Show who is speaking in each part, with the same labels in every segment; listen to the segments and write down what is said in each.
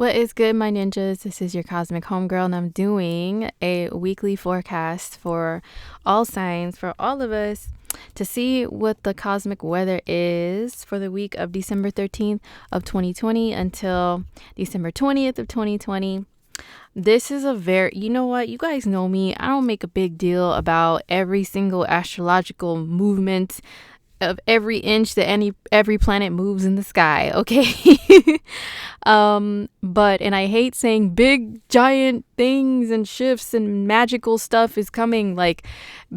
Speaker 1: What is good, my ninjas? This is your cosmic homegirl, and I'm doing a weekly forecast for all signs, for all of us, to see what the cosmic weather is for the week of December 13th of 2020 until December 20th of 2020. This is you know what? You guys know me. I don't make a big deal about every single astrological movement of every inch that every planet moves in the sky, okay? And I hate saying big giant things and shifts and magical stuff is coming, like,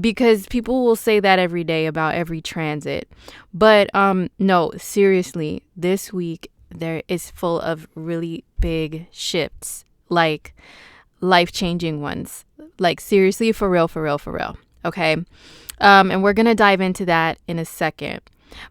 Speaker 1: because people will say that every day about every transit. But no, seriously, this week there is full of really big shifts, like life-changing ones. Like, seriously, for real, okay? And we're going to dive into that in a second.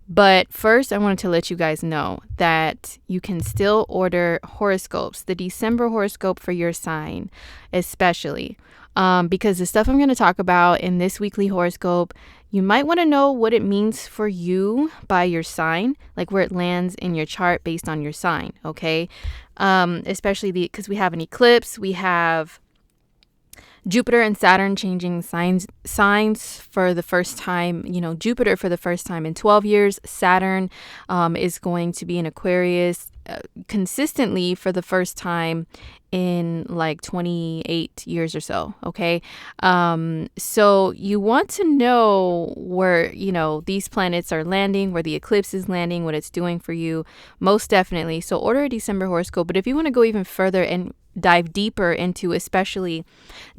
Speaker 1: But first, I wanted to let you guys know that you can still order horoscopes, the December horoscope for your sign, especially because the stuff I'm going to talk about in this weekly horoscope, you might want to know what it means for you by your sign, like where it lands in your chart based on your sign, okay? Especially because we have an eclipse, we have Jupiter and Saturn changing signs for the first time. Jupiter for the first time in 12 years. Saturn is going to be in Aquarius consistently for the first time in like 28 years or so. Okay. So you want to know where, these planets are landing, where the eclipse is landing, what it's doing for you, most definitely. So order a December horoscope. But if you want to go even further and dive deeper into especially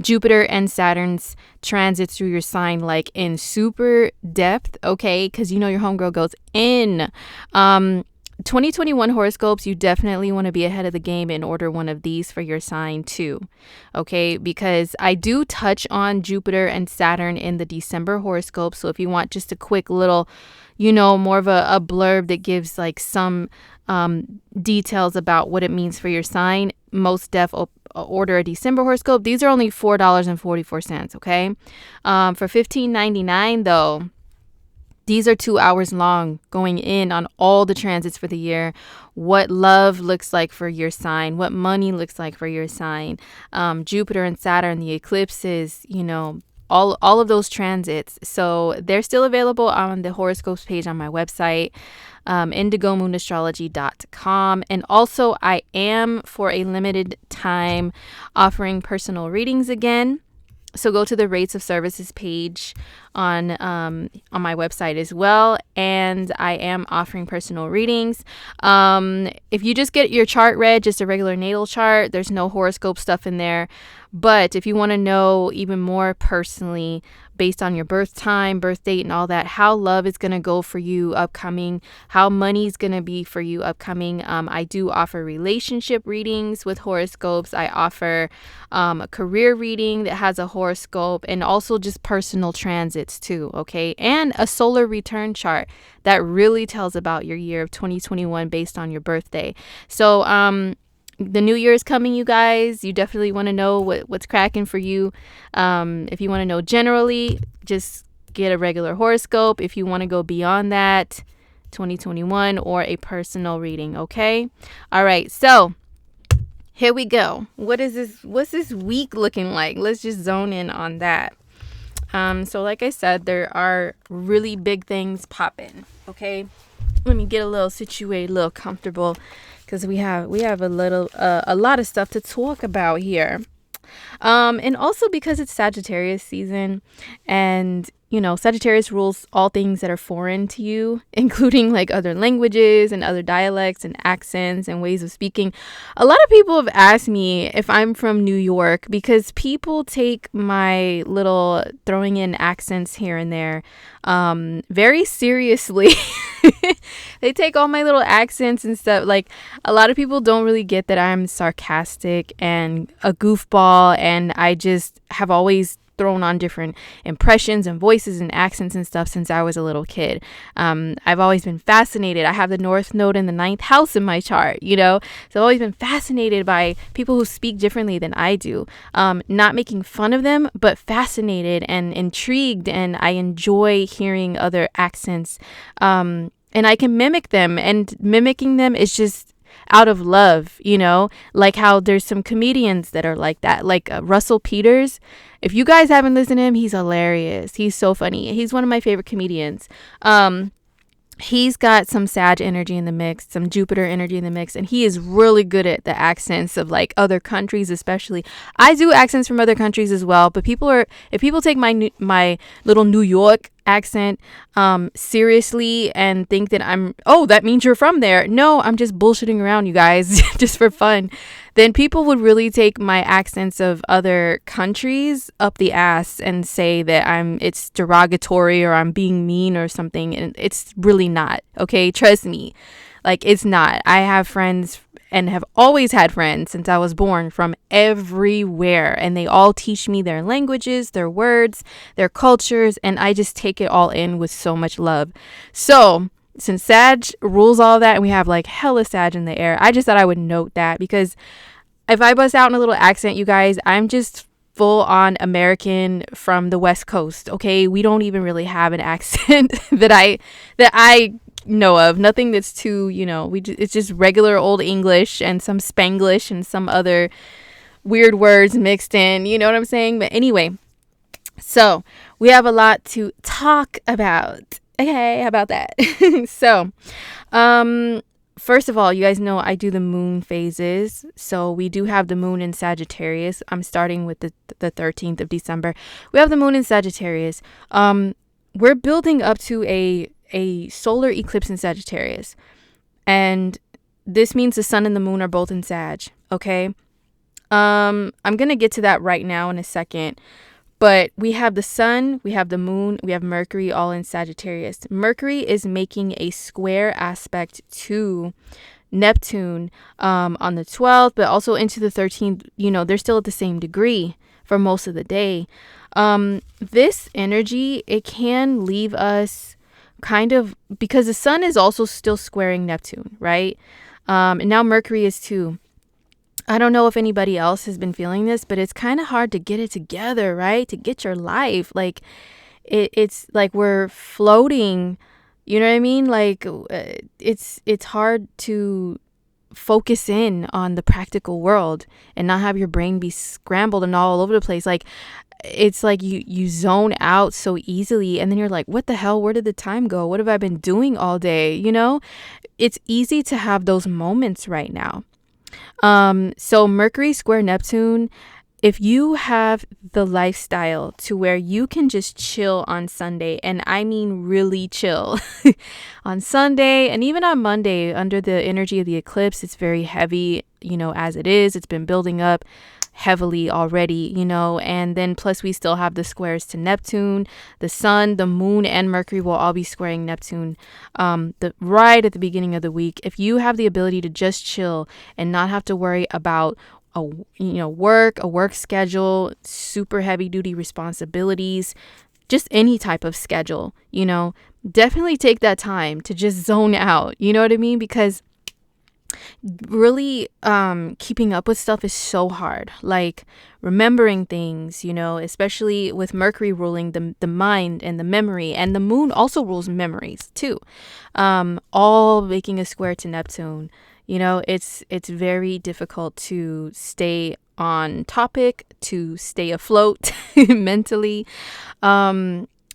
Speaker 1: Jupiter and Saturn's transits through your sign, like in super depth, okay, because your homegirl goes in 2021 horoscopes, you definitely want to be ahead of the game and order one of these for your sign too, okay, because I do touch on Jupiter and Saturn in the December horoscope. So if you want just a quick little, more of a blurb that gives like some details about what it means for your sign, most order a December horoscope. These are only $4.44, okay? For $15.99 though, these are 2 hours long, going in on all the transits for the year, what love looks like for your sign, what money looks like for your sign, Jupiter and Saturn, the eclipses, all of those transits. So they're still available on the horoscopes page on my website, indigomoonAstrology.com. And also I am, for a limited time, offering personal readings again. So go to the rates of services page on my website as well. And I am offering personal readings. If you just get your chart read, just a regular natal chart, there's no horoscope stuff in there. But if you want to know even more personally, based on your birth time, birth date, and all that, how love is going to go for you upcoming, how money is going to be for you upcoming, I do offer relationship readings with horoscopes. I offer a career reading that has a horoscope, and also just personal transits too, okay? And a solar return chart that really tells about your year of 2021 based on your birthday. So, the new year is coming, you guys. You definitely want to know what's cracking for you. If you want to know generally, just get a regular horoscope. If you want to go beyond that, 2021 or a personal reading, okay? All right, so here we go. What's this week looking like? Let's just zone in on that. So like I said, there are really big things popping, okay? Let me get a little situated, a little comfortable, because we have a lot of stuff to talk about here. And also because it's Sagittarius season, and Sagittarius rules all things that are foreign to you, including like other languages and other dialects and accents and ways of speaking. A lot of people have asked me if I'm from New York, because people take my little throwing in accents here and there very seriously. They take all my little accents and stuff. Like, a lot of people don't really get that I'm sarcastic and a goofball, and I just have always thrown on different impressions and voices and accents and stuff since I was a little kid. I've always been fascinated. I have the North Node in the 9th house in my chart, so I've always been fascinated by people who speak differently than I do. Not making fun of them, but fascinated and intrigued, and I enjoy hearing other accents. And I can mimic them, and mimicking them is just out of love, like how there's some comedians that are like that, like Russell Peters. If you guys haven't listened to him, he's hilarious. He's so funny. He's one of my favorite comedians. He's got some Sag energy in the mix, some Jupiter energy in the mix, and he is really good at the accents of like other countries, especially. I do accents from other countries as well, but if people take my little New York accent seriously and think that that means you're from there. No, I'm just bullshitting around, you guys, just for fun. Then people would really take my accents of other countries up the ass and say that it's derogatory or I'm being mean or something, and it's really not. Okay, trust me, like it's not. I have friends and have always had friends since I was born from everywhere, and they all teach me their languages, their words, their cultures, and I just take it all in with so much love. So since Sag rules all that and we have like hella Sag in the air, I just thought I would note that, because if I bust out in a little accent, you guys, I'm just full on American from the West Coast. Okay, we don't even really have an accent that I know of. Nothing that's too, it's just regular old English and some Spanglish and some other weird words mixed in. You know what I'm saying? But anyway, so we have a lot to talk about. Okay, how about that? So, first of all, you guys know I do the moon phases. So we do have the moon in Sagittarius. I'm starting with the 13th of December. We have the moon in Sagittarius. We're building up to a solar eclipse in Sagittarius. And this means the sun and the moon are both in Sag. Okay. I'm going to get to that right now in a second. But we have the sun, we have the moon, we have Mercury all in Sagittarius. Mercury is making a square aspect to Neptune on the 12th, but also into the 13th. They're still at the same degree for most of the day. This energy, it can leave us kind of, because the sun is also still squaring Neptune, right? And now Mercury is too. I don't know if anybody else has been feeling this, but it's kind of hard to get it together, right? To get your life. Like, it's like we're floating, you know what I mean? Like, it's hard to focus in on the practical world and not have your brain be scrambled and all over the place. Like, it's like you zone out so easily, and then you're like, what the hell? Where did the time go? What have I been doing all day? It's easy to have those moments right now. So Mercury square Neptune, if you have the lifestyle to where you can just chill on Sunday, and I mean really chill on Sunday and even on Monday under the energy of the eclipse, it's very heavy, as it is. It's been building up heavily already, and then plus we still have the squares to Neptune. The sun, the moon, and Mercury will all be squaring Neptune right at the beginning of the week. If you have the ability to just chill and not have to worry about a work schedule, super heavy duty responsibilities, just any type of schedule, definitely take that time to just zone out. You know what I mean? Because really keeping up with stuff is so hard, like remembering things, especially with Mercury ruling the mind and the memory, and the moon also rules memories too, all making a square to Neptune. It's very difficult to stay on topic, to stay afloat mentally.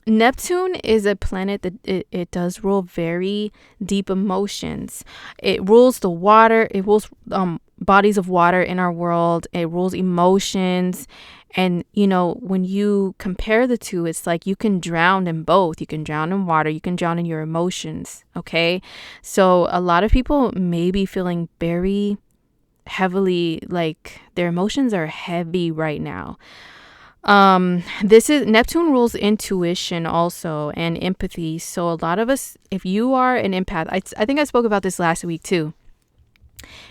Speaker 1: Neptune is a planet that it does rule very deep emotions. It rules the water. It rules bodies of water in our world. It rules emotions. And, when you compare the two, it's like you can drown in both. You can drown in water. You can drown in your emotions. Okay. So a lot of people may be feeling very heavily, like their emotions are heavy right now. This is Neptune rules intuition also, and empathy. So a lot of us, if you are an empath, I think I spoke about this last week too.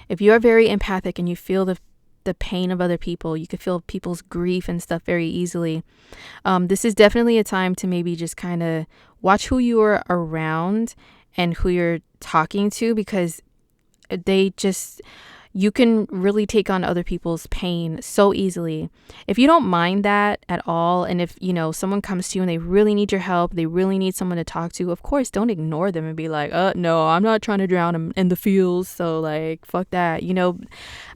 Speaker 1: If you are very empathic and you feel the pain of other people, you could feel people's grief and stuff very easily. This is definitely a time to maybe just kind of watch who you are around and who you're talking to, because they just, you can really take on other people's pain so easily. If you don't mind that at all, and if, you know, someone comes to you and they really need your help, they really need someone to talk to, of course, don't ignore them and be like, no, I'm not trying to drown him in the fields, so like, fuck that. You know,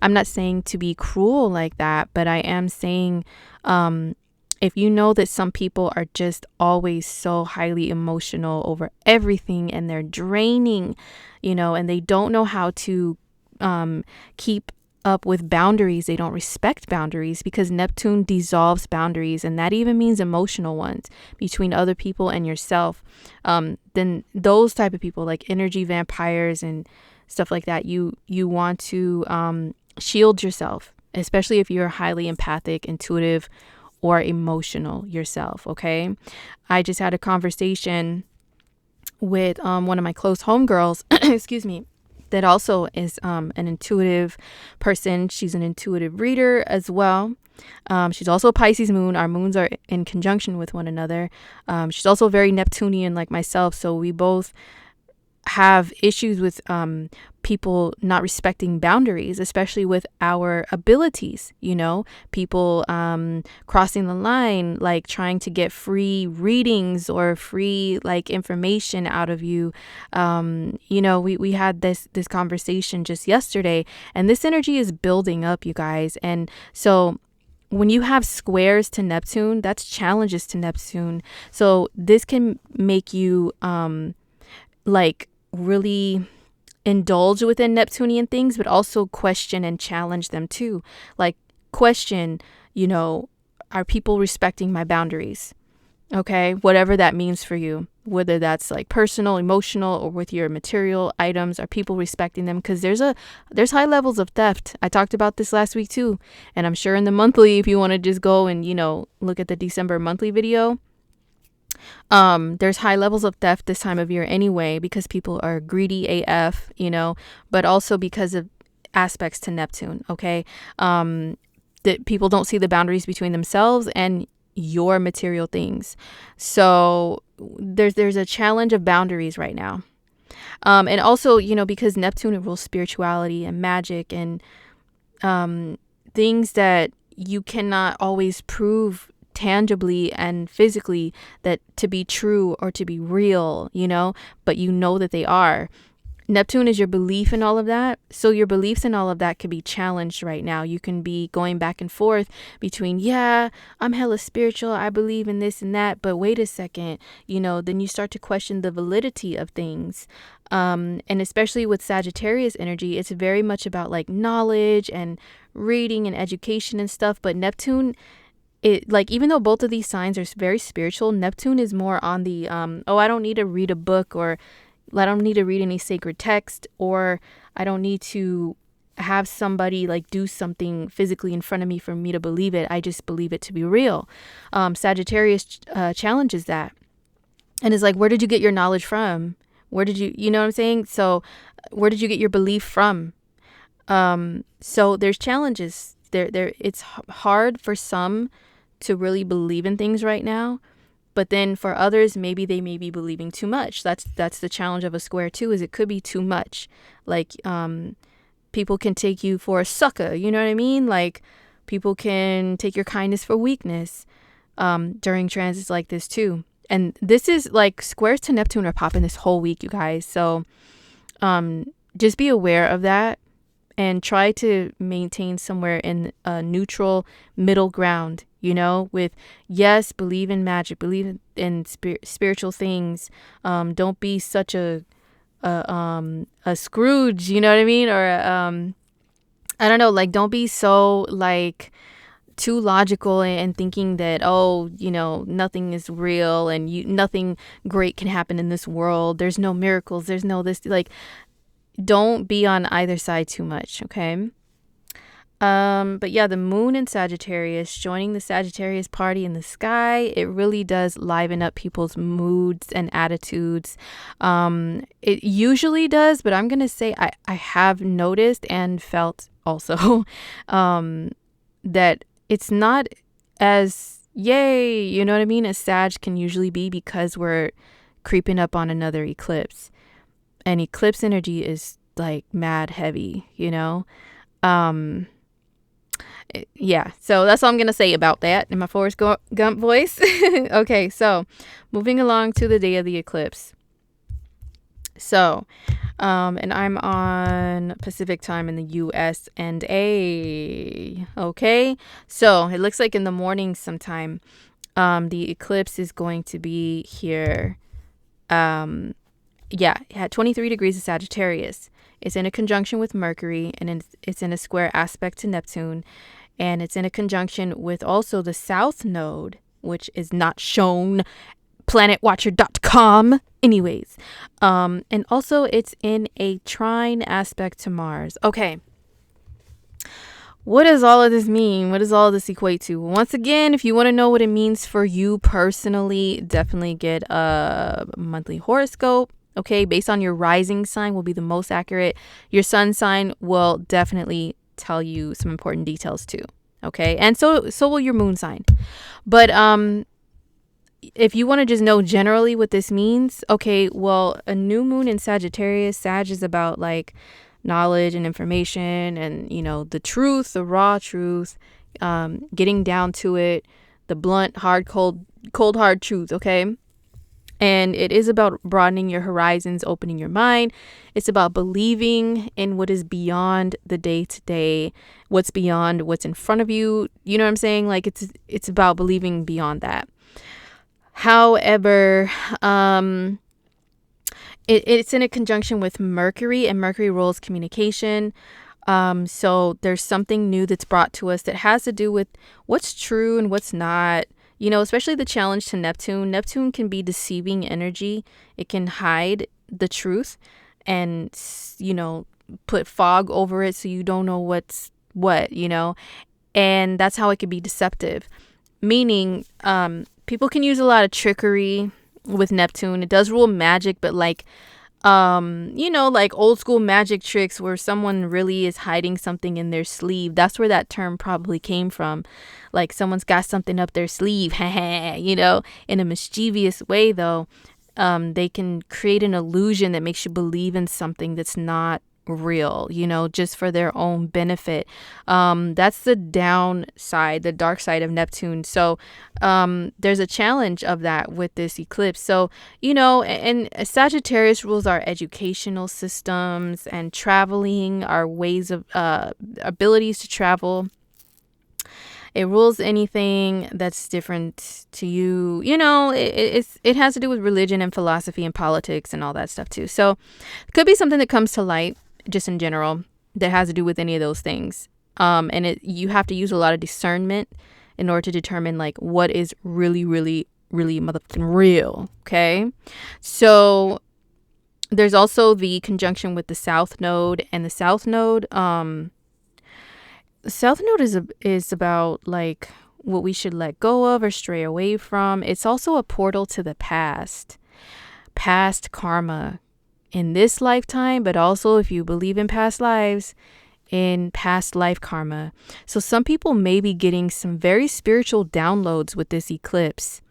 Speaker 1: I'm not saying to be cruel like that, but I am saying, if you know that some people are just always so highly emotional over everything and they're draining, you know, and they don't know how to keep up with boundaries. They don't respect boundaries because Neptune dissolves boundaries, and that even means emotional ones between other people and yourself. Then those type of people, like energy vampires and stuff like that, you want to shield yourself, especially if you're highly empathic, intuitive, or emotional yourself. Okay, I just had a conversation with one of my close homegirls excuse me, that also is an intuitive person. She's an intuitive reader as well. She's also a Pisces moon. Our moons are in conjunction with one another. She's also very Neptunian like myself. So we both have issues with people not respecting boundaries, especially with our abilities, you know, people crossing the line, like trying to get free readings or free like information out of you. You know, we had this conversation just yesterday, and this energy is building up, you guys. And so when you have squares to Neptune, that's challenges to Neptune. So this can make you like really indulge within Neptunian things, but also question and challenge them too. Like question, you know, are people respecting my boundaries? Okay, whatever that means for you, whether that's like personal, emotional, or with your material items, are people respecting them? Because there's high levels of theft. I talked about this last week too, and I'm sure in the monthly, if you want to just go and, you know, look at the December monthly video, there's high levels of theft this time of year anyway, because people are greedy AF, you know, but also because of aspects to Neptune. Okay. That people don't see the boundaries between themselves and your material things. So there's a challenge of boundaries right now. And also, you know, because Neptune rules spirituality and magic and things that you cannot always prove tangibly and physically that to be true or to be real, you know, but you know that they are. Neptune is your belief in all of that. So your beliefs in all of that could be challenged right now. You can be going back and forth between, yeah, I'm hella spiritual, I believe in this and that, but wait a second, you know, then you start to question the validity of things. And especially with Sagittarius energy, it's very much about like knowledge and reading and education and stuff. But Neptune, it like, even though both of these signs are very spiritual, Neptune is more on the I don't need to read a book, or I don't need to read any sacred text, or I don't need to have somebody like do something physically in front of me for me to believe it. I just believe it to be real. Sagittarius challenges that and is like, where did you get your knowledge from? Where did you know what I'm saying? So where did you get your belief from? So there's challenges there. It's hard for some to really believe in things right now, but then for others, maybe they may be believing too much. That's the challenge of a square too, is it could be too much. Like people can take you for a sucker, you know what I mean? Like people can take your kindness for weakness during transits like this too. And this is like, squares to Neptune are popping this whole week, you guys. So just be aware of that and try to maintain somewhere in a neutral middle ground, you know, with, yes, believe in magic, believe in spiritual things. Don't be such a Scrooge, you know what I mean? Or I don't know, like, don't be so like too logical and thinking that, oh, you know, nothing is real and nothing great can happen in this world. There's no miracles. There's no this, like, don't be on either side too much. Okay. But yeah, the moon in Sagittarius, joining the Sagittarius party in the sky, it really does liven up people's moods and attitudes. It usually does, but I'm going to say I have noticed and felt also that it's not as yay, you know what I mean, as Sag can usually be, because we're creeping up on another eclipse. And eclipse energy is like mad heavy, you know? Yeah, so that's all I'm gonna say about that in my Forrest Gump voice. Okay, so moving along to the day of the eclipse. So, and I'm on Pacific time in the US and A. Okay, so it looks like in the morning sometime, the eclipse is going to be here. Yeah, at 23 degrees of Sagittarius. It's in a conjunction with Mercury, and it's in a square aspect to Neptune, and it's in a conjunction with also the South Node, which is not shown planetwatcher.com. Anyways, and also it's in a trine aspect to Mars. Okay. What does all of this mean? What does all of this equate to? Once again, if you want to know what it means for you personally, definitely get a monthly horoscope. Okay, based on your rising sign will be the most accurate. Your sun sign will definitely tell you some important details too. Okay, and so will your moon sign. But if you want to just know generally what this means, okay, well, a new moon in Sagittarius, Sag is about like knowledge and information and, you know, the truth, the raw truth, getting down to it, the blunt, hard, cold, hard truth, okay? And it is about broadening your horizons, opening your mind. It's about believing in what is beyond the day to day, what's beyond what's in front of you. You know what I'm saying? Like it's about believing beyond that. However, it's in a conjunction with Mercury, and Mercury rules communication. So there's something new that's brought to us that has to do with what's true and what's not. You know, especially the challenge to Neptune. Neptune can be deceiving energy. It can hide the truth and, you know, put fog over it so you don't know what's what, you know. And that's how it can be deceptive. Meaning, people can use a lot of trickery with Neptune. It does rule magic, but like, you know, like old school magic tricks where someone really is hiding something in their sleeve. That's where that term probably came from. Like someone's got something up their sleeve, you know, in a mischievous way though. They can create an illusion that makes you believe in something that's not real, you know, just for their own benefit. That's the downside, the dark side of Neptune. So there's a challenge of that with this eclipse. So, you know, and Sagittarius rules our educational systems and traveling, our ways of abilities to travel. It rules anything that's different to you. You know, it has to do with religion and philosophy and politics and all that stuff too. So it could be something that comes to light just in general that has to do with any of those things. And you have to use a lot of discernment in order to determine like what is really, really, really motherfucking real. Okay. So there's also the conjunction with the South Node, and the South Node, is about like what we should let go of or stray away from. It's also a portal to the past karma in this lifetime, but also if you believe in past lives, in past life karma. So some people may be getting some very spiritual downloads with this eclipse.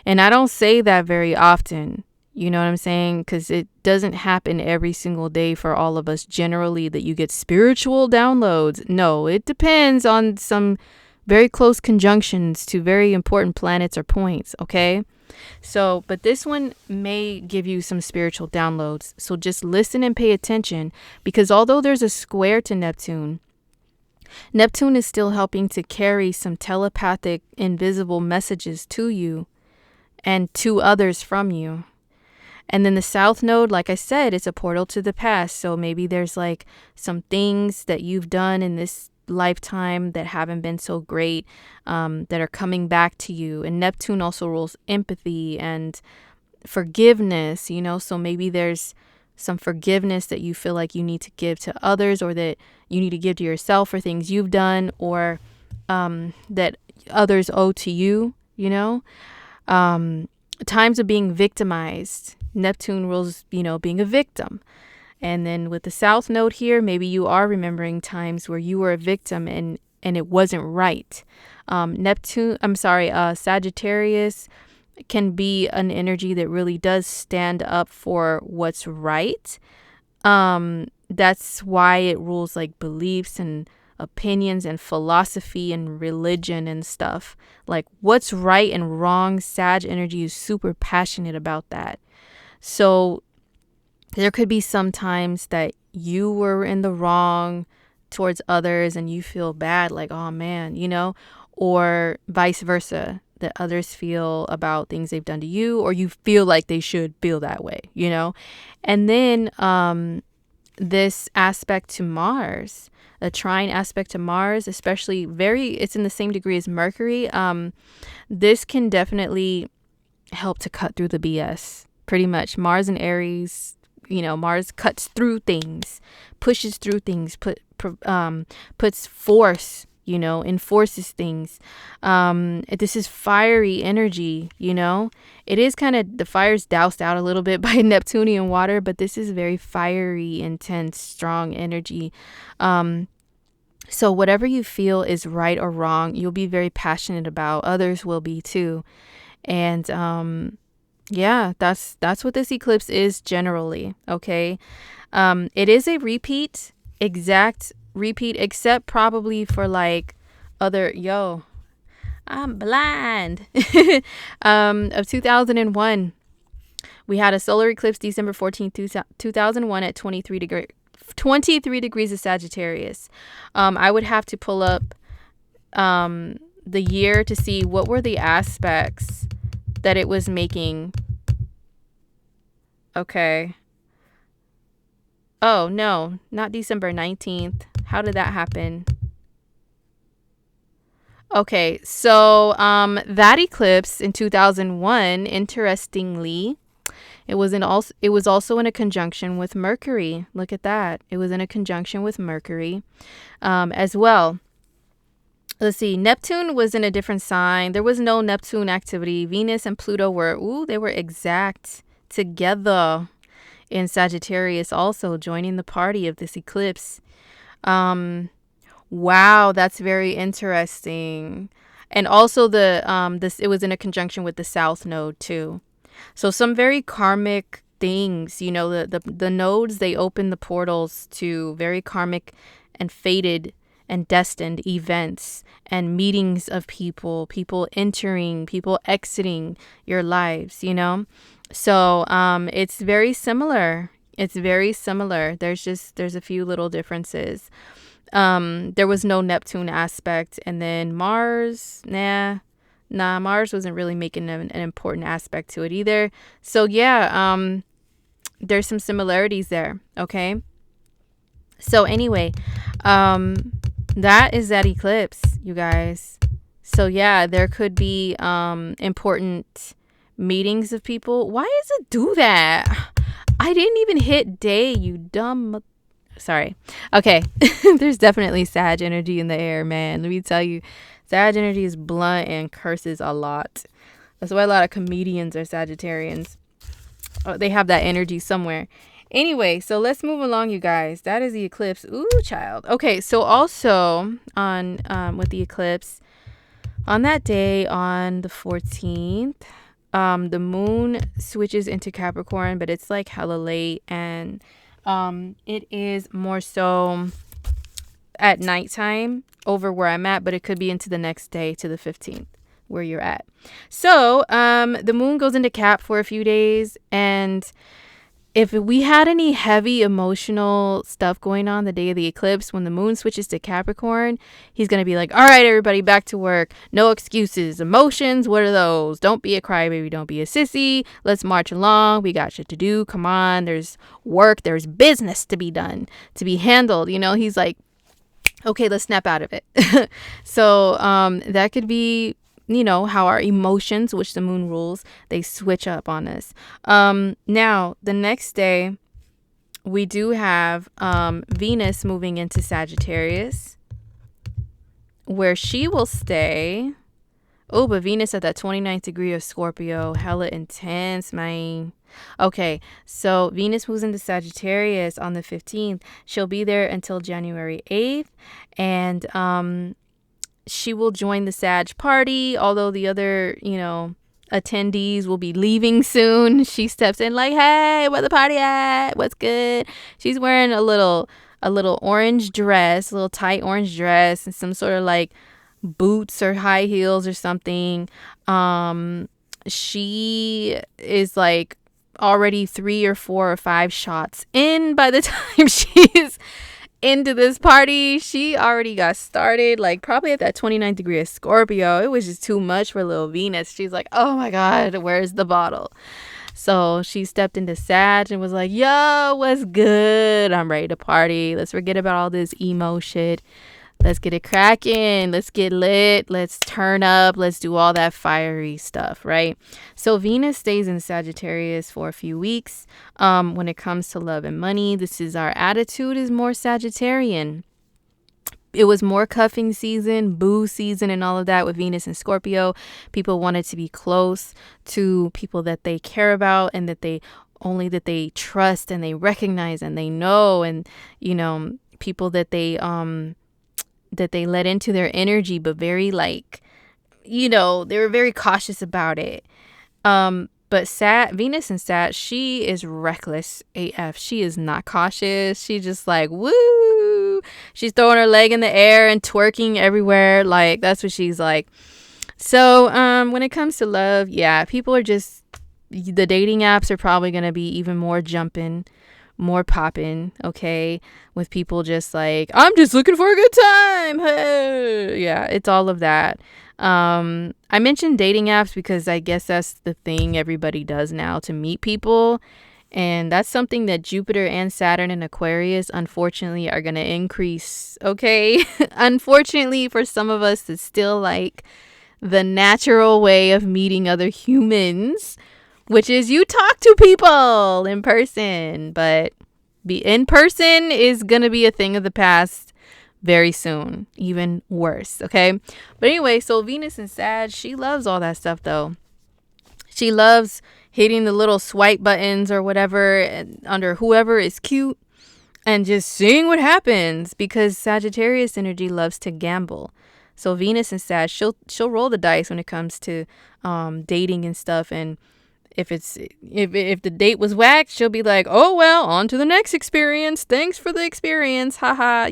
Speaker 1: And I don't say that very often. You know what I'm saying? Because it doesn't happen every single day for all of us generally that you get spiritual downloads. No, it depends on some very close conjunctions to very important planets or points. Okay. So, but this one may give you some spiritual downloads. So just listen and pay attention, because although there's a square to Neptune, Neptune is still helping to carry some telepathic, invisible messages to you and to others from you. And then the South Node, like I said, it's a portal to the past. So maybe there's like some things that you've done in this lifetime that haven't been so great, that are coming back to you. And Neptune also rules empathy and forgiveness, you know, so maybe there's some forgiveness that you feel like you need to give to others, or that you need to give to yourself for things you've done, or that others owe to you, you know. Times of being victimized. Neptune rules, you know, being a victim. And then with the South Node here, maybe you are remembering times where you were a victim and it wasn't right. Sagittarius can be an energy that really does stand up for what's right. that's why it rules like beliefs and opinions and philosophy and religion and stuff. Like what's right and wrong, Sag energy is super passionate about that. So there could be some times that you were in the wrong towards others and you feel bad, like, oh man, or vice versa, that others feel about things they've done to you, or you feel like they should feel that way, And then this aspect to Mars, a trine aspect to Mars, especially it's in the same degree as Mercury. This can definitely help to cut through the BS. Pretty much Mars and Aries, Mars cuts through things, pushes through things, puts force, enforces things. This is fiery energy, It is kind of, the fire's doused out a little bit by Neptunian water, but this is very fiery, intense, strong energy. So whatever you feel is right or wrong, you'll be very passionate about. Others will be too. And yeah, that's what this eclipse is generally. Okay. It is a exact repeat, except probably for like I'm blind. Of 2001. We had a solar eclipse December 14th, 2001 at 23 degrees of Sagittarius. I would have to pull up the year to see what were the aspects that it was making. Okay. Oh, no, not December 19th. How did that happen? Okay, so that eclipse in 2001, interestingly, it was also in a conjunction with Mercury. Look at that. It was in a conjunction with Mercury as well. Let's see. Neptune was in a different sign. There was no Neptune activity. Venus and Pluto they were exact together in Sagittarius, also joining the party of this eclipse. Wow, that's very interesting. And also it was in a conjunction with the South Node too. So some very karmic things, the nodes, they open the portals to very karmic and fated and destined events and meetings of people entering, people exiting your lives, So it's very similar. There's a few little differences. There was no Neptune aspect, and then Mars, Mars wasn't really making an important aspect to it either. So yeah, there's some similarities there. Okay. So anyway, that is that eclipse, you guys. So yeah, there could be important meetings of people. Why does it do that? I didn't even hit day, you dumb. Sorry. Okay. There's definitely Sag energy in the air, man. Let me tell you, Sag energy is blunt and curses a lot. That's why a lot of comedians are Sagittarians. Oh, they have that energy somewhere. Anyway, so let's move along, you guys. That is the eclipse. Ooh, child. Okay, so also on with the eclipse, on that day, on the 14th, the moon switches into Capricorn, but it's like hella late, and it is more so at nighttime over where I'm at, but it could be into the next day to the 15th where you're at. So the moon goes into Cap for a few days, and if we had any heavy emotional stuff going on the day of the eclipse, when the moon switches to Capricorn, he's going to be like, all right, everybody, back to work. No excuses. Emotions, what are those? Don't be a crybaby. Don't be a sissy. Let's march along. We got shit to do. Come on. There's work. There's business to be done, to be handled. He's like, okay, let's snap out of it. So that could be, how our emotions, which the moon rules, they switch up on us. Now, the next day, we do have Venus moving into Sagittarius, where she will stay. Oh, but Venus at that 29th degree of Scorpio, hella intense, man. Okay, so Venus moves into Sagittarius on the 15th. She'll be there until January 8th, and she will join the Sag party, although the other, attendees will be leaving soon. She steps in like, hey, where the party at? What's good? She's wearing a little orange dress, a little tight orange dress, and some sort of like boots or high heels or something. She is like already 3 or 4 or 5 shots in by the time she's into this party. She already got started, like probably at that 29th degree of Scorpio. It was just too much for little Venus. She's like, oh my God, where's the bottle? So she stepped into Sag and was like, yo, what's good? I'm ready to party. Let's forget about all this emo shit. Let's get it cracking. Let's get lit. Let's turn up. Let's do all that fiery stuff, right? So Venus stays in Sagittarius for a few weeks. When it comes to love and money, this is our attitude is more Sagittarian. It was more cuffing season, boo season, and all of that with Venus and Scorpio. People wanted to be close to people that they care about and that they trust and they recognize and they know, and people that they let into their energy, but very like, they were very cautious about it. But Venus and Sag, she is reckless AF. She is not cautious. She just like, woo. She's throwing her leg in the air and twerking everywhere. Like, that's what she's like. So, when it comes to love, yeah, people are just, the dating apps are probably going to be even more jumping, more popping, okay, with people just like, I'm just looking for a good time. Hey. Yeah, it's all of that. I mentioned dating apps because I guess that's the thing everybody does now to meet people, and that's something that Jupiter and Saturn and Aquarius unfortunately are going to increase, okay? Unfortunately for some of us, it's still like the natural way of meeting other humans, which is you talk to people in person, but be in person is going to be a thing of the past very soon, even worse, okay? But anyway, so Venus and Sag, she loves all that stuff though. She loves hitting the little swipe buttons or whatever under whoever is cute and just seeing what happens, because Sagittarius energy loves to gamble. So Venus and Sag, she'll roll the dice when it comes to dating and stuff, and if the date was whack, she'll be like, oh, well, on to the next experience. Thanks for the experience. Haha,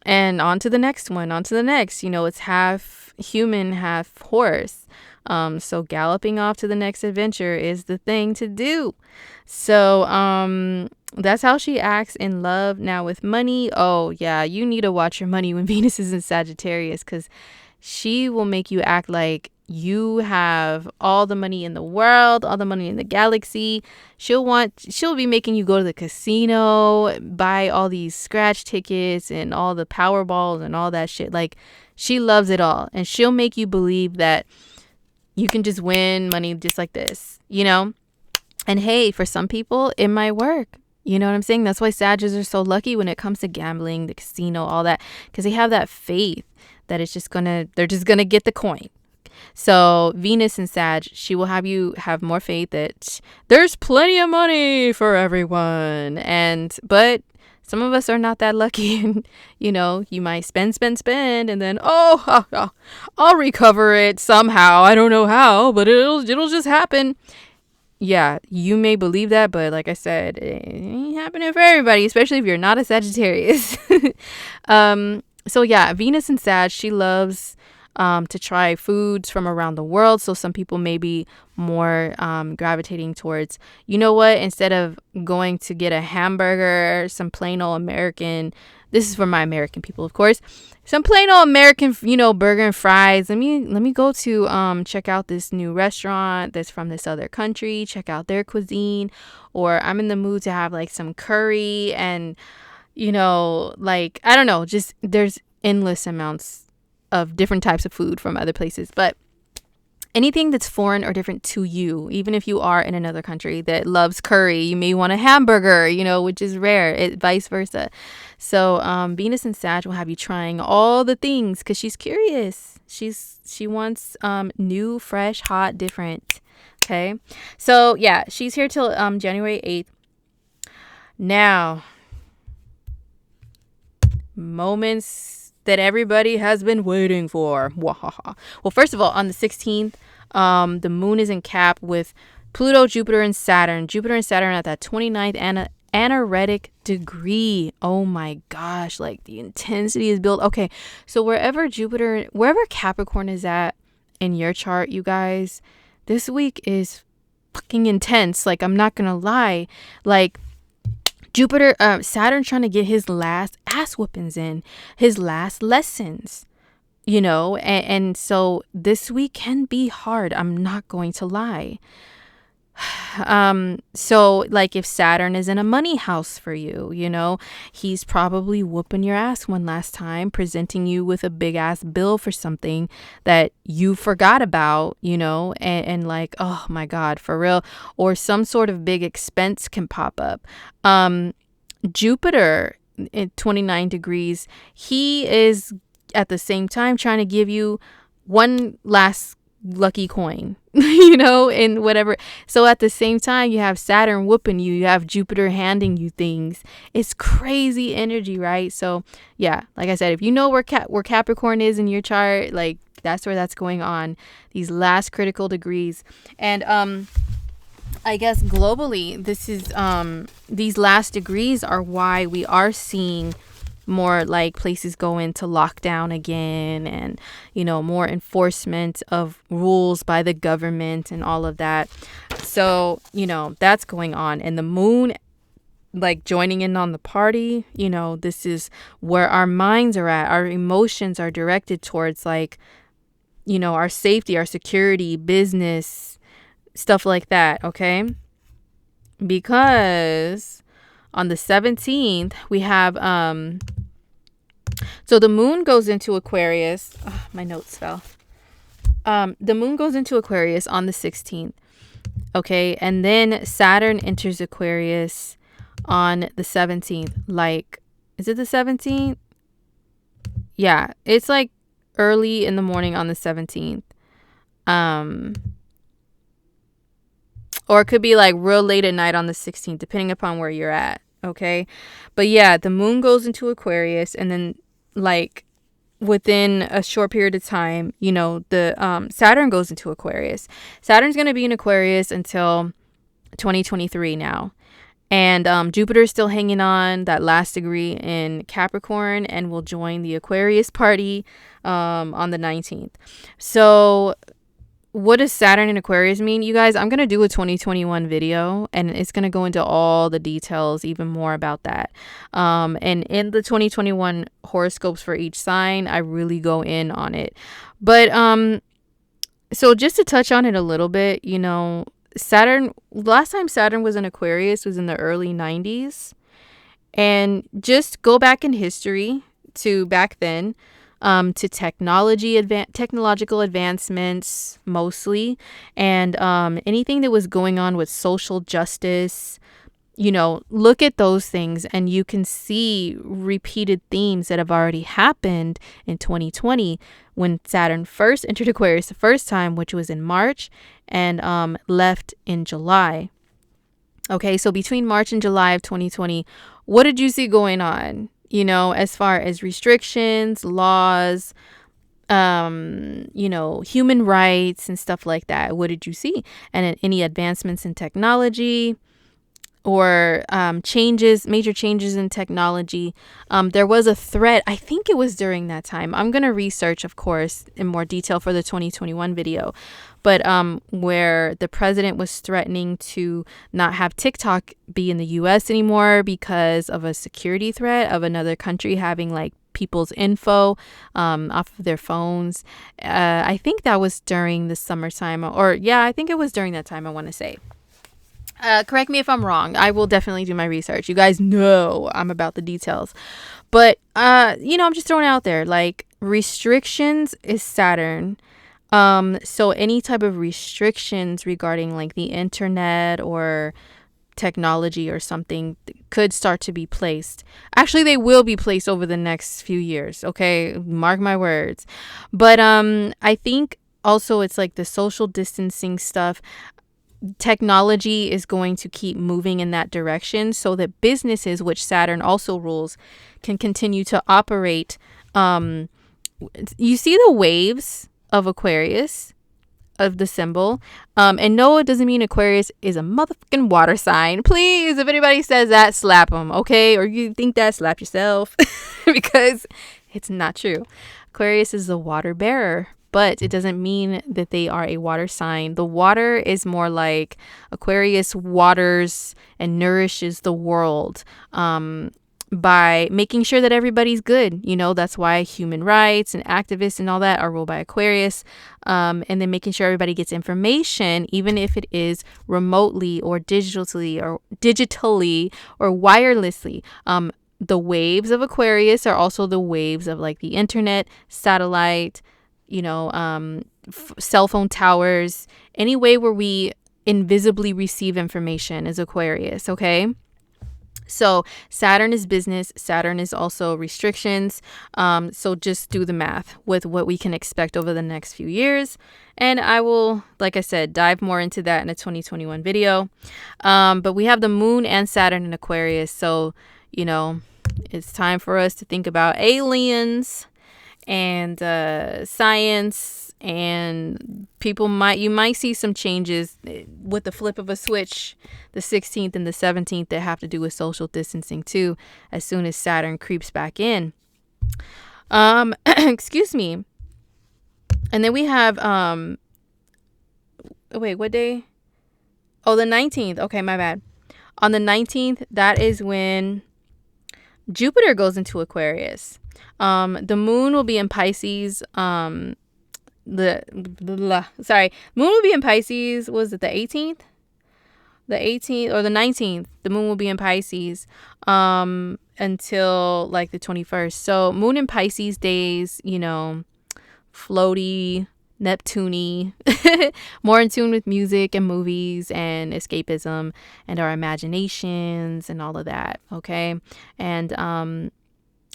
Speaker 1: and on to the next one, on to the next. It's half human, half horse. So galloping off to the next adventure is the thing to do. So that's how she acts in love. Now with money, oh, yeah, you need to watch your money when Venus is in Sagittarius, because she will make you act like you have all the money in the world, all the money in the galaxy. She'll be making you go to the casino, buy all these scratch tickets and all the Powerballs and all that shit. Like, she loves it all. And she'll make you believe that you can just win money just like this, And hey, for some people, it might work. You know what I'm saying? That's why Sagittarius are so lucky when it comes to gambling, the casino, all that, because they have that faith that they're just gonna get the coin. So Venus and Sag, she will have you have more faith that there's plenty of money for everyone. But some of us are not that lucky. And, you might spend, and then, I'll recover it somehow. I don't know how, but it'll just happen. Yeah, you may believe that, but like I said, it ain't happening for everybody, especially if you're not a Sagittarius. So yeah, Venus and Sag, she loves to try foods from around the world. So some people may be more gravitating towards, instead of going to get a hamburger, some plain old American, this is for my American people, of course, some plain old American, burger and fries. Let me go to check out this new restaurant that's from this other country, check out their cuisine. Or I'm in the mood to have like some curry and, like, I don't know, just there's endless amounts of different types of food from other places. But anything that's foreign or different to you, even if you are in another country that loves curry, you may want a hamburger, which is rare, vice versa. So Venus and Sag will have you trying all the things because she's curious. She wants new, fresh, hot, different. Okay. So yeah, she's here till January 8th. Now, moments that everybody has been waiting for. Well, first of all, on the 16th, The moon is in Cap with Pluto, Jupiter, and Saturn. Jupiter and Saturn at that 29th anaretic degree. Oh my gosh, like the intensity is built. Okay, so wherever Capricorn is at in your chart, you guys, this week is fucking intense. Like, I'm not gonna lie. Like, Saturn trying to get his last ass whoopings in, his last lessons, and so this week can be hard. I'm not going to lie. So like if Saturn is in a money house for you, he's probably whooping your ass one last time, presenting you with a big ass bill for something that you forgot about, and like, oh my God, for real. Or some sort of big expense can pop up. Jupiter at 29 degrees, he is at the same time trying to give you one last lucky coin, and whatever. So at the same time, you have Saturn whooping you, you have Jupiter handing you things. It's crazy energy, right? So yeah, like I said, if you know where Capricorn is in your chart, like that's where that's going on, these last critical degrees. And I guess globally, this is these last degrees are why we are seeing more like places go into lockdown again, and more enforcement of rules by the government and all of that. So that's going on. And the moon, like, joining in on the party, this is where our minds are at. Our emotions are directed towards, like, our safety, our security, business, stuff like that. Okay, because on the 17th we have so the moon goes into Aquarius. Oh, my notes fell. The moon goes into Aquarius on the 16th. Okay, and then Saturn enters Aquarius on the 17th. Like, is it the 17th? Yeah, it's like early in the morning on the 17th. Or it could be like real late at night on the 16th, depending upon where you're at. Okay, but yeah, the moon goes into Aquarius, and then like within a short period of time, the Saturn goes into Aquarius. Saturn's going to be in Aquarius until 2023 now. And Jupiter's still hanging on that last degree in Capricorn and will join the Aquarius party on the 19th. So what does Saturn in Aquarius mean, you guys? I'm going to do a 2021 video, and it's going to go into all the details, even more about that. And in the 2021 horoscopes for each sign, I really go in on it. But so just to touch on it a little bit, Saturn, last time Saturn was in Aquarius was in the early 90s. And just go back in history to back then. To technological advancements mostly, and anything that was going on with social justice. Look at those things and you can see repeated themes that have already happened in 2020 when Saturn first entered Aquarius the first time, which was in March, and left in July. Okay, so between March and July of 2020, what did you see going on? As far as restrictions, laws, human rights and stuff like that. What did you see? And any advancements in technology or major changes in technology. There was a threat. I think it was during that time. I'm going to research, of course, in more detail for the 2021 video. But where the president was threatening to not have TikTok be in the U.S. anymore because of a security threat of another country having like people's info off of their phones. I think that was during the summertime, I think it was during that time, I want to say. Correct me if I'm wrong. I will definitely do my research. You guys know I'm about the details. But, I'm just throwing it out there. Like, restrictions is Saturn. So any type of restrictions regarding like the internet or technology or something could start to be placed. Actually, they will be placed over the next few years. Okay, mark my words. But I think also it's like the social distancing stuff. Technology is going to keep moving in that direction so that businesses, which Saturn also rules, can continue to operate. You see the waves of Aquarius. of the symbol. And no, it doesn't mean Aquarius is a motherfucking water sign. Please, if anybody says that, slap them, okay? Or you think that, slap yourself. Because it's not true. Aquarius is the water bearer, but it doesn't mean that they are a water sign. The water is more like Aquarius waters and nourishes the world by making sure that everybody's good. You know, that's why human rights and activists and all that are ruled by Aquarius. And then making sure everybody gets information, even if it is remotely or digitally or wirelessly. The waves of Aquarius are also the waves of like the internet, satellite, you know, cell phone towers. Any way where we invisibly receive information is Aquarius, okay? So Saturn is business. Saturn is also restrictions. So just do the math with what we can expect over the next few years. And I will, like I said, dive more into that in a 2021 video. But we have the moon and Saturn in Aquarius. So, you know, it's time for us to think about aliens and science, and you might see some changes with the flip of a switch, the 16th and the 17th, that have to do with social distancing too, as soon as Saturn creeps back in. Excuse me. And then we have wait, what day? Oh, the 19th. Okay, my bad. On the 19th, that is when Jupiter goes into Aquarius. The moon will be in Pisces. Moon will be in Pisces. Was it the 18th? The 18th or the 19th? The moon will be in Pisces until like the 21st. So moon in Pisces days, you know, floaty, Neptune-y, more in tune with music and movies and escapism and our imaginations and all of that. Okay. And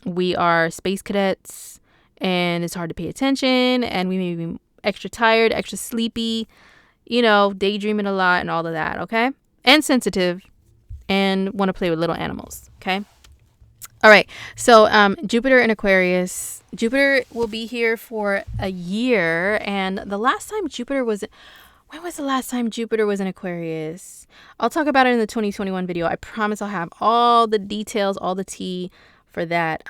Speaker 1: we are space cadets, and it's hard to pay attention, and we may be extra tired, extra sleepy, you know, daydreaming a lot and all of that. Okay. And sensitive, and want to play with little animals. Okay. All right. So Jupiter in Aquarius. Jupiter will be here for a year. And the last time Jupiter was... When was the last time Jupiter was in Aquarius? I'll talk about it in the 2021 video. I promise I'll have all the details, all the tea for that.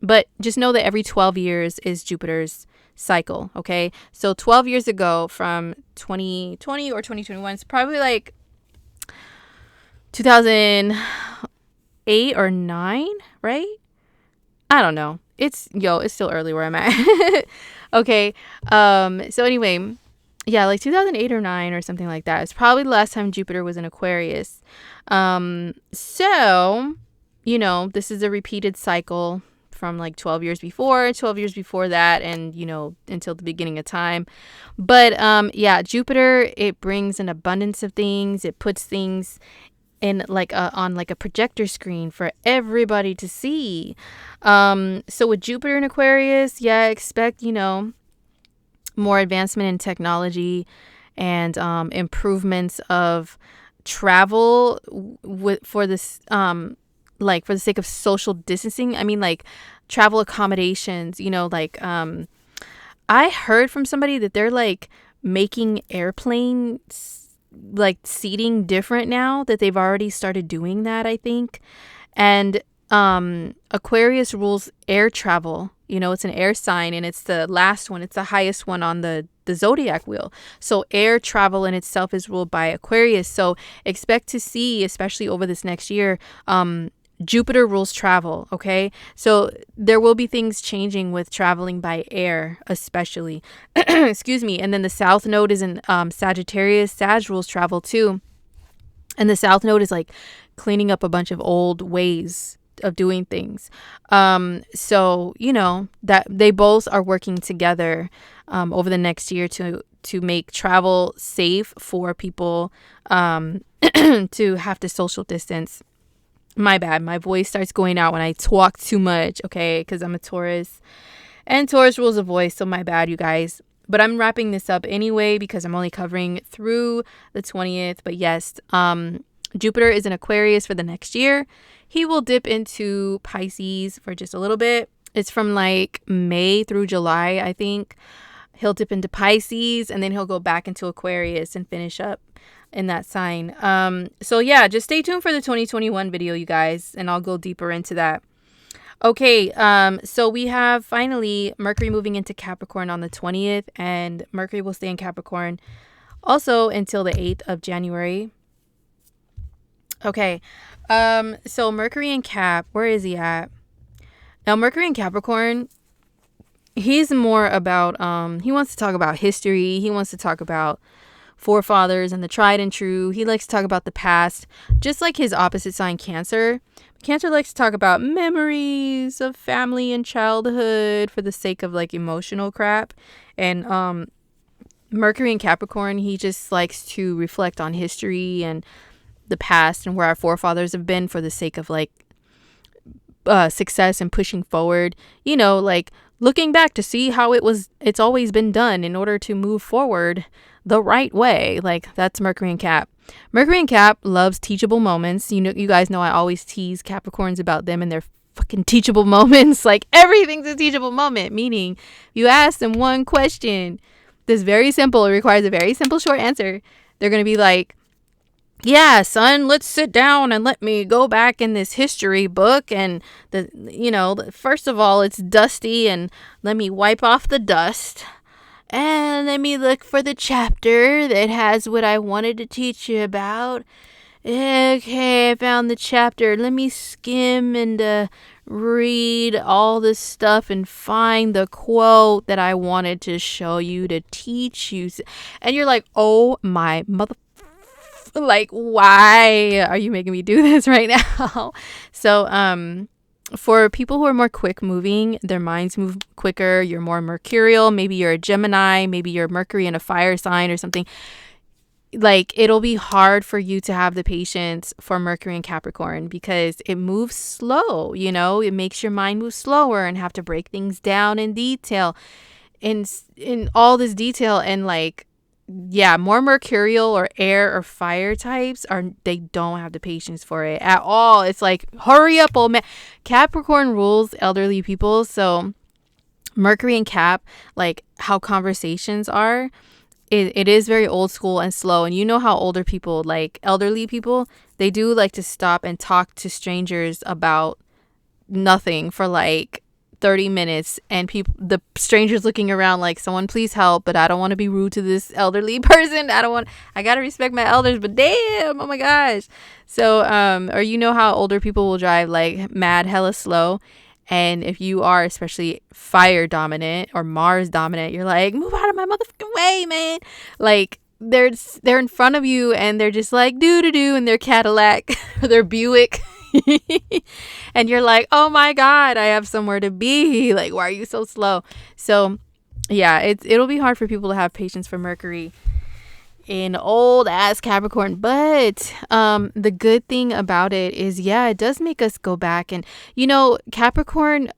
Speaker 1: But just know that every 12 years is Jupiter's cycle. Okay. So 12 years ago, from 2020 or 2021, it's probably like 2008 or 9, right? I don't know. It's still early where I'm at. Okay. So anyway, yeah, like 2008 or 9 or something like that. It's probably the last time Jupiter was in Aquarius. So, you know, this is a repeated cycle from like 12 years before that, and, you know, until the beginning of time. But yeah, Jupiter, it brings an abundance of things. It puts things in like on like a projector screen for everybody to see. So with Jupiter in Aquarius, yeah, expect, you know, more advancement in technology and improvements of travel for this like for the sake of social distancing. I mean, like travel accommodations, you know, like I heard from somebody that they're like making airplanes like seating different now, that they've already started doing that, I think. And Aquarius rules air travel. You know, it's an air sign, and it's the last one. It's the highest one on the zodiac wheel. So air travel in itself is ruled by Aquarius. So expect to see, especially over this next year, Jupiter rules travel. Okay. So there will be things changing with traveling by air, especially. Excuse me. And then the South Node is in Sagittarius. Sag rules travel too. And the South Node is like cleaning up a bunch of old ways of doing things. So, you know, that they both are working together over the next year to make travel safe for people to have to social distance. My bad. My voice starts going out when I talk too much, okay? Because I'm a Taurus. And Taurus rules a voice, so my bad, you guys. But I'm wrapping this up anyway because I'm only covering through the 20th. But yes, Jupiter is in Aquarius for the next year. He will dip into Pisces for just a little bit. It's from like May through July, I think. he'll dip into Pisces, and then he'll go back into Aquarius and finish up in that sign. So yeah, just stay tuned for the 2021 video, you guys, and I'll go deeper into that. Okay, so we have finally Mercury moving into Capricorn on the 20th, and Mercury will stay in Capricorn also until the 8th of January. Okay, so Mercury in Cap, where is he at? Now, Mercury in Capricorn, he's more about, he wants to talk about history. He wants to talk about forefathers and the tried and true. He likes to talk about the past, just like his opposite sign, Cancer. Cancer likes to talk about memories of family and childhood for the sake of like emotional crap. And Mercury in Capricorn, he just likes to reflect on history and the past and where our forefathers have been for the sake of like success and pushing forward, you know, like looking back to see how it's always been done in order to move forward the right way. Like, that's Mercury in Cap. Mercury in Cap loves teachable moments. You know, you guys know I always tease Capricorns about them and their fucking teachable moments. Like, everything's a teachable moment, meaning you ask them one question that's very simple, it requires a very simple short answer. They're going to be like, yeah, son, let's sit down and let me go back in this history book. And first of all, it's dusty, and let me wipe off the dust. And let me look for the chapter that has what I wanted to teach you about. Okay, I found the chapter. Let me skim and read all this stuff and find the quote that I wanted to show you to teach you. And you're like, oh my mother. Like, why are you making me do this right now? So, for people who are more quick moving, their minds move quicker. You're more mercurial. Maybe you're a Gemini. Maybe you're Mercury in a fire sign or something. Like, it'll be hard for you to have the patience for Mercury in Capricorn because it moves slow, you know? It makes your mind move slower and have to break things down in detail, in all this detail. And like, yeah, more mercurial or air or fire types they don't have the patience for it at all. It's like, hurry up, old man. Capricorn rules elderly people. So Mercury and Cap, like how conversations are, it is very old school and slow. And you know how older people, like elderly people, they do like to stop and talk to strangers about nothing for like 30 minutes, and the strangers looking around like, someone please help, but I don't want to be rude to this elderly person. I gotta respect my elders, but damn, oh my gosh. So or you know how older people will drive like mad hella slow, and if you are especially fire dominant or Mars dominant, you're like, move out of my motherfucking way, man. Like, they're in front of you and they're just like do in their Cadillac or their Buick. And you're like, oh my God, I have somewhere to be. Like, why are you so slow? So yeah, it'll be hard for people to have patience for Mercury in old ass Capricorn. But the good thing about it is, yeah, it does make us go back. And you know, Capricorn,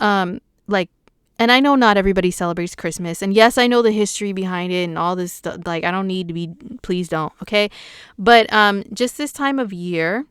Speaker 1: like, and I know not everybody celebrates Christmas, and yes, I know the history behind it and all this stuff. Like, I don't need to be, please don't, okay? But just this time of year,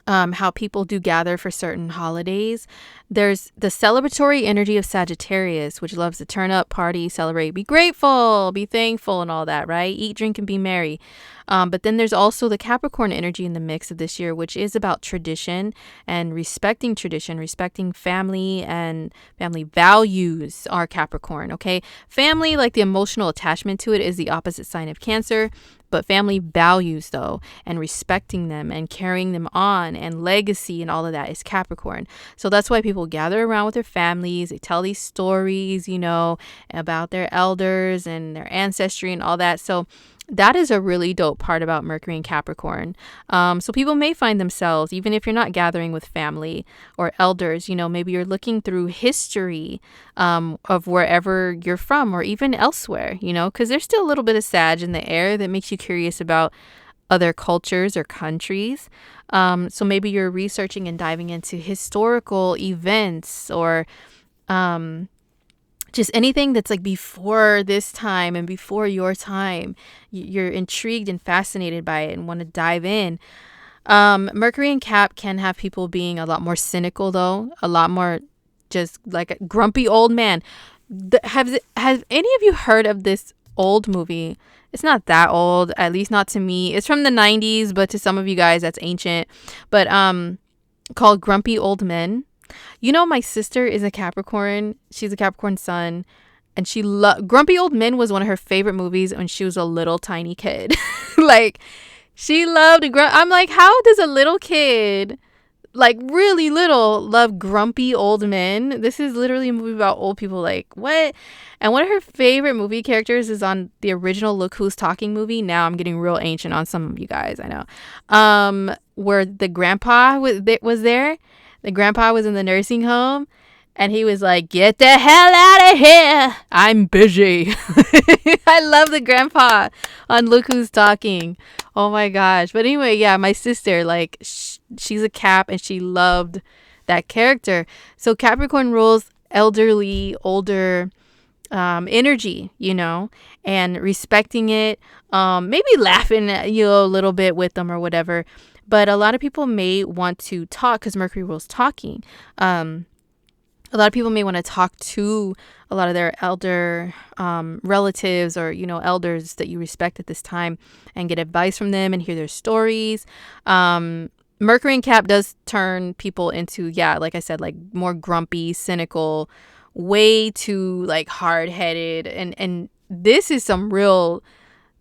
Speaker 1: how people do gather for certain holidays. There's the celebratory energy of Sagittarius, which loves to turn up, party, celebrate, be grateful, be thankful, and all that, right? Eat, drink, and be merry. But then there's also the Capricorn energy in the mix of this year, which is about tradition and respecting tradition, respecting family and family values are Capricorn, okay? Family, like the emotional attachment to it, is the opposite sign of Cancer. But family values, though, and respecting them and carrying them on and legacy and all of that is Capricorn. So that's why people gather around with their families. They tell these stories, you know, about their elders and their ancestry and all that. So that is a really dope part about Mercury and Capricorn. So people may find themselves, even if you're not gathering with family or elders, you know, maybe you're looking through history of wherever you're from or even elsewhere, you know, because there's still a little bit of Sag in the air that makes you curious about other cultures or countries. So maybe you're researching and diving into historical events or just anything that's like before this time and before your time. You're intrigued and fascinated by it and want to dive in. Mercury and Cap can have people being a lot more cynical, though, a lot more just like a grumpy old man. Have any of you heard of this old movie? It's not that old, at least not to me. It's from the 90s, but to some of you guys that's ancient. But called Grumpy Old Men. You know, my sister is a Capricorn. She's a Capricorn sun, and she Grumpy Old Men was one of her favorite movies when she was a little tiny kid. Like, she loved I'm like, how does a little kid, like really little, love grumpy old men? This is literally a movie about old people. Like, what? And one of her favorite movie characters is on the original Look Who's Talking movie. Now I'm getting real ancient on some of you guys, I know. Where the grandpa was there. The grandpa was in the nursing home, and he was like, "Get the hell out of here, I'm busy." I love the grandpa on Look Who's Talking. Oh my gosh. But anyway, yeah, my sister, like, she's a Cap, and she loved that character. So Capricorn rules elderly, older energy, you know, and respecting it, maybe laughing at you a little bit with them or whatever. But a lot of people may want to talk, because Mercury rules talking. A lot of people may want to talk to a lot of their elder relatives, or, you know, elders that you respect at this time, and get advice from them and hear their stories. Mercury and Cap does turn people into, yeah, like I said, like more grumpy, cynical, way too like hard-headed. And this is some real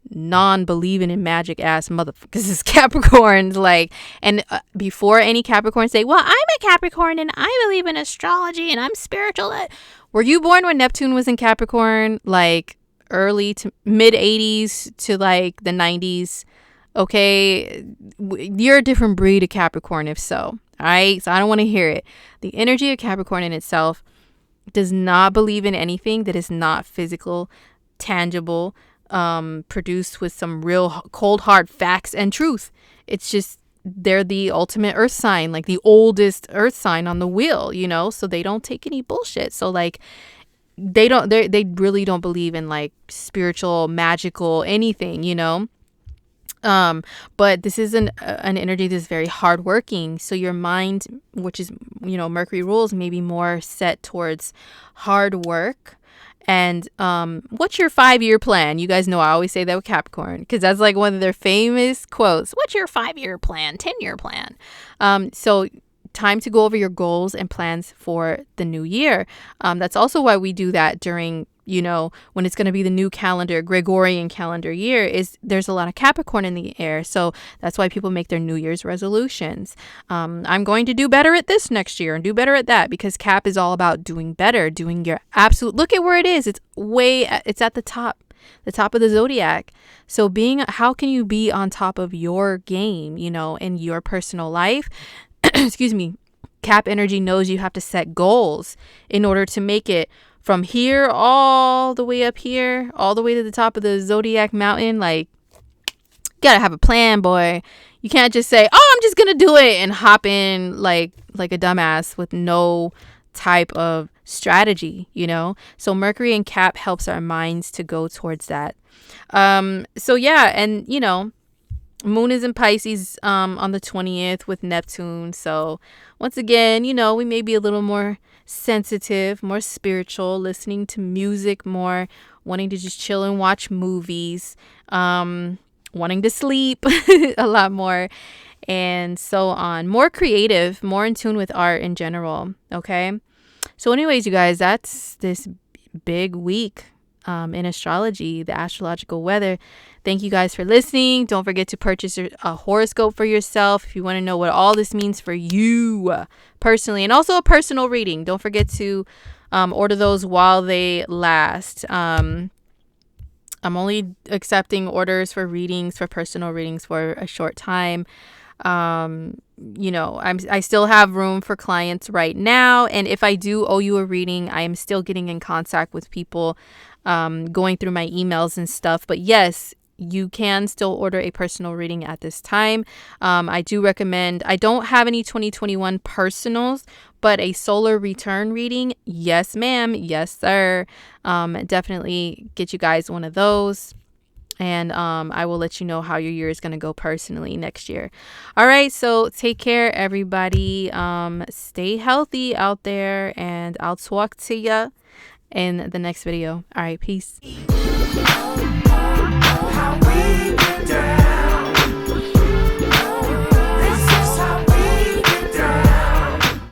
Speaker 1: non-believing in magic ass motherfuckers is Capricorns. Like, and before any Capricorns say, well, I'm a Capricorn and I believe in astrology and I'm spiritual. Were you born when Neptune was in Capricorn, like early to mid 80s to like the 90s? Okay, you're a different breed of Capricorn if so. All right, so I don't want to hear it. The energy of Capricorn in itself does not believe in anything that is not physical, tangible, produced with some real cold hard facts and truth. It's just, they're the ultimate earth sign, like the oldest earth sign on the wheel, you know, so they don't take any bullshit. So like they really don't believe in like spiritual, magical anything, you know. But this is an energy that's very hardworking. So your mind, which is, you know, Mercury rules, may be more set towards hard work. And what's your 5-year plan? You guys know I always say that with Capricorn, because that's like one of their famous quotes. What's your 5-year plan, 10-year plan? So time to go over your goals and plans for the new year. That's also why we do that during, you know, when it's going to be the new calendar, Gregorian calendar year, is there's a lot of Capricorn in the air. So that's why people make their New Year's resolutions. I'm going to do better at this next year and do better at that, because Cap is all about doing better, doing your absolute, look at where it is. It's at the top of the zodiac. So how can you be on top of your game, you know, in your personal life? Excuse me. Cap energy knows you have to set goals in order to make it from here all the way up here, all the way to the top of the zodiac mountain. Like, you gotta have a plan, boy. You can't just say, oh, I'm just gonna do it, and hop in like a dumbass with no type of strategy, you know. So Mercury and Cap helps our minds to go towards that. So yeah, and you know, Moon is in Pisces on the 20th with Neptune. So once again, you know, we may be a little more sensitive, more spiritual, listening to music more, wanting to just chill and watch movies, wanting to sleep a lot more, and so on. More creative, more in tune with art in general. Okay. So anyways, you guys, that's this big week in astrology, the astrological weather. Thank you guys for listening. Don't forget to purchase a horoscope for yourself if you want to know what all this means for you personally, and also a personal reading. Don't forget to order those while they last. I'm only accepting orders for readings, for personal readings, for a short time. You know, I still have room for clients right now, and if I do owe you a reading, I am still getting in contact with people, going through my emails and stuff. But yes, you can still order a personal reading at this time. I do recommend, I don't have any 2021 personals, but a solar return reading, yes ma'am, yes sir. Definitely get you guys one of those. And I will let you know how your year is going to go personally next year. All right, so take care, everybody. Stay healthy out there, and I'll talk to ya. in the next video. All right, peace.
Speaker 2: How we get down.